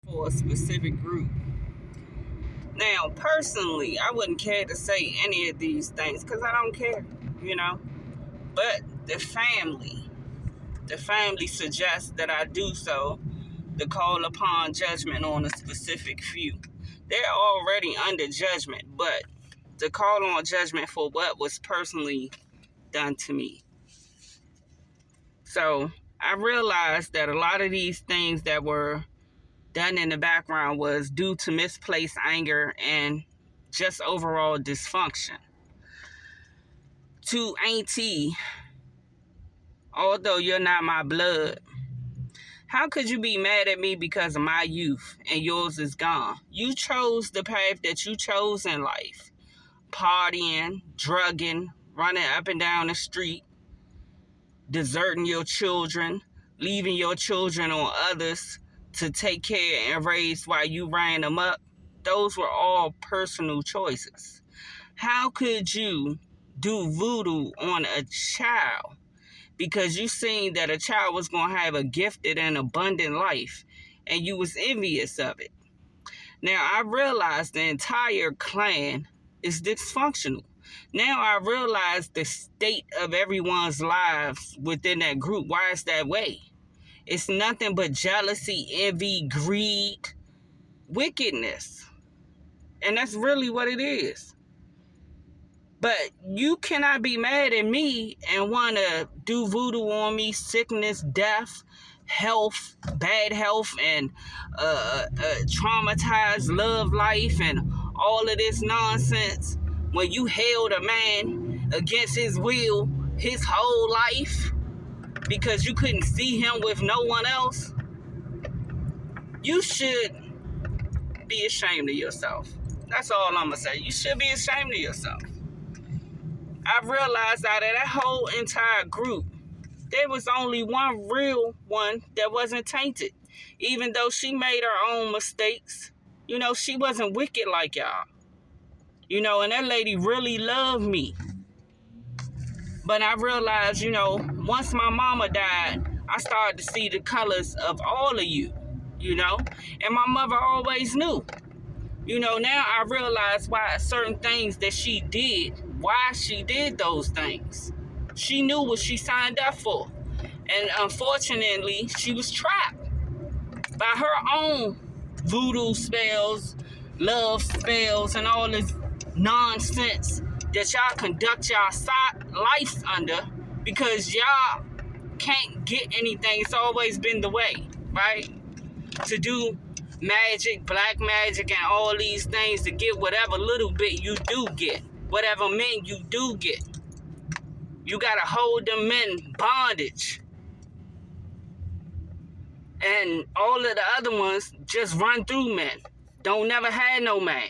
for a specific group. Now, personally, I wouldn't care to say any of these things because I don't care, you know. But the family suggests that I do so to call upon judgment on a specific few. They're already under judgment, but to call on judgment for what was personally done to me. So I realized that a lot of these things that were done in the background was due to misplaced anger and just overall dysfunction. To Auntie, although you're not my blood, how could you be mad at me because of my youth and yours is gone? You chose the path that you chose in life. Partying, drugging, running up and down the street, deserting your children, leaving your children on others to take care and raise while you ran them up. Those were all personal choices. How could you do voodoo on a child because you seen that a child was going to have a gifted and abundant life and you was envious of it? Now, I realize the entire clan is dysfunctional. Now I realize the state of everyone's lives within that group. Why is that way? It's nothing but jealousy, envy, greed, wickedness. And that's really what it is. But you cannot be mad at me and want to do voodoo on me, sickness, death, health, bad health, and traumatized love life and all of this nonsense when you held a man against his will his whole life because you couldn't see him with no one else. You should be ashamed of yourself. That's all I'm going to say. You should be ashamed of yourself. I realized out of that whole entire group, there was only one real one that wasn't tainted. Even though she made her own mistakes, you know, she wasn't wicked like y'all. You know, and that lady really loved me. But I realized, you know, once my mama died, I started to see the colors of all of you, you know. And my mother always knew. You know, now I realize why certain things that she did, why she did those things. She knew what she signed up for. And unfortunately, she was trapped by her own voodoo spells, love spells, and all this nonsense that y'all conduct y'all lives under because y'all can't get anything. It's always been the way, right? To do magic, black magic, and all these things to get whatever little bit you do get, whatever men you do get. You gotta hold them men bondage. And all of the other ones just run through men. Don't never had no man.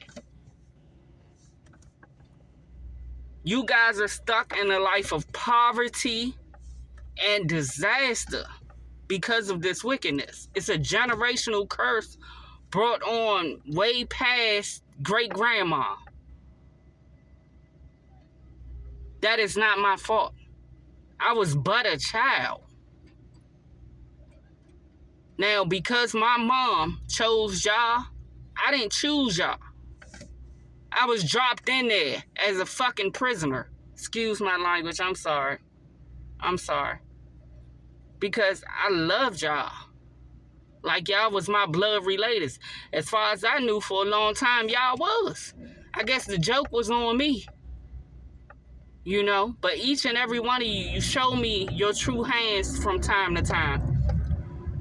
You guys are stuck in a life of poverty and disaster because of this wickedness. It's a generational curse brought on way past great-grandma. That is not my fault. I was but a child. Now, because my mom chose y'all, I didn't choose y'all. I was dropped in there as a fucking prisoner. Excuse my language, I'm sorry. I'm sorry. Because I loved y'all. Like y'all was my blood related. As far as I knew for a long time, y'all was. I guess the joke was on me. You know? But each and every one of you, you show me your true hands from time to time.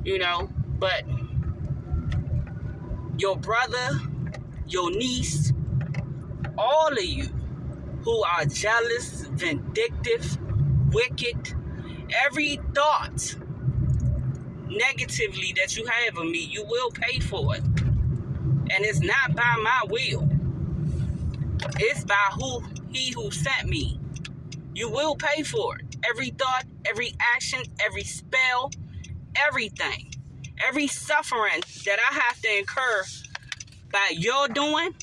You know? But your brother, your niece, all of you who are jealous, vindictive, wicked, every thought negatively that you have of me, you will pay for it. And it's not by my will. It's by he who sent me. You will pay for it. Every thought, every action, every spell, everything. Every suffering that I have to incur by your doing,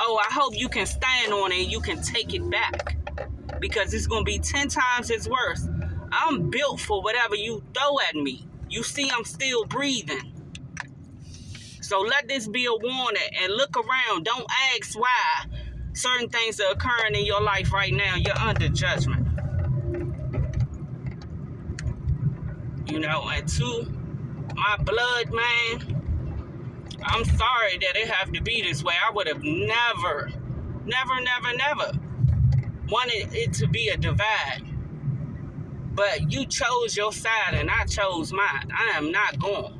oh, I hope you can stand on it and you can take it back. Because it's going to be 10 times as worse. I'm built for whatever you throw at me. You see I'm still breathing. So let this be a warning and look around. Don't ask why certain things are occurring in your life right now. You're under judgment. You know, and to my blood, man, I'm sorry that it have to be this way. I would have never wanted it to be a divide. But you chose your side and I chose mine. I am not going.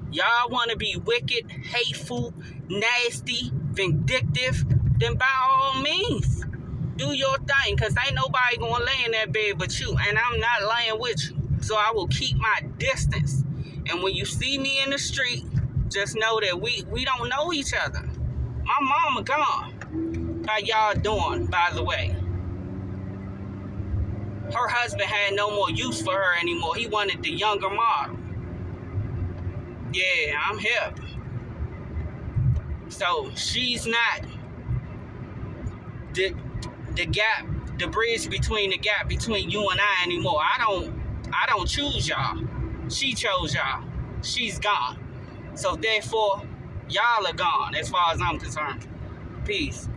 Y'all want to be wicked, hateful, nasty, vindictive, then by all means, do your thing, because ain't nobody going to lay in that bed but you, and I'm not laying with you. So I will keep my distance. And when you see me in the street, just know that we don't know each other. My mama gone. How y'all doing, by the way? Her husband had no more use for her anymore. He wanted the younger model. Yeah, I'm hip. So she's not the gap, the bridge between the gap between you and I anymore. I don't choose y'all. She chose y'all. She's gone. So therefore, y'all are gone as far as I'm concerned. Peace.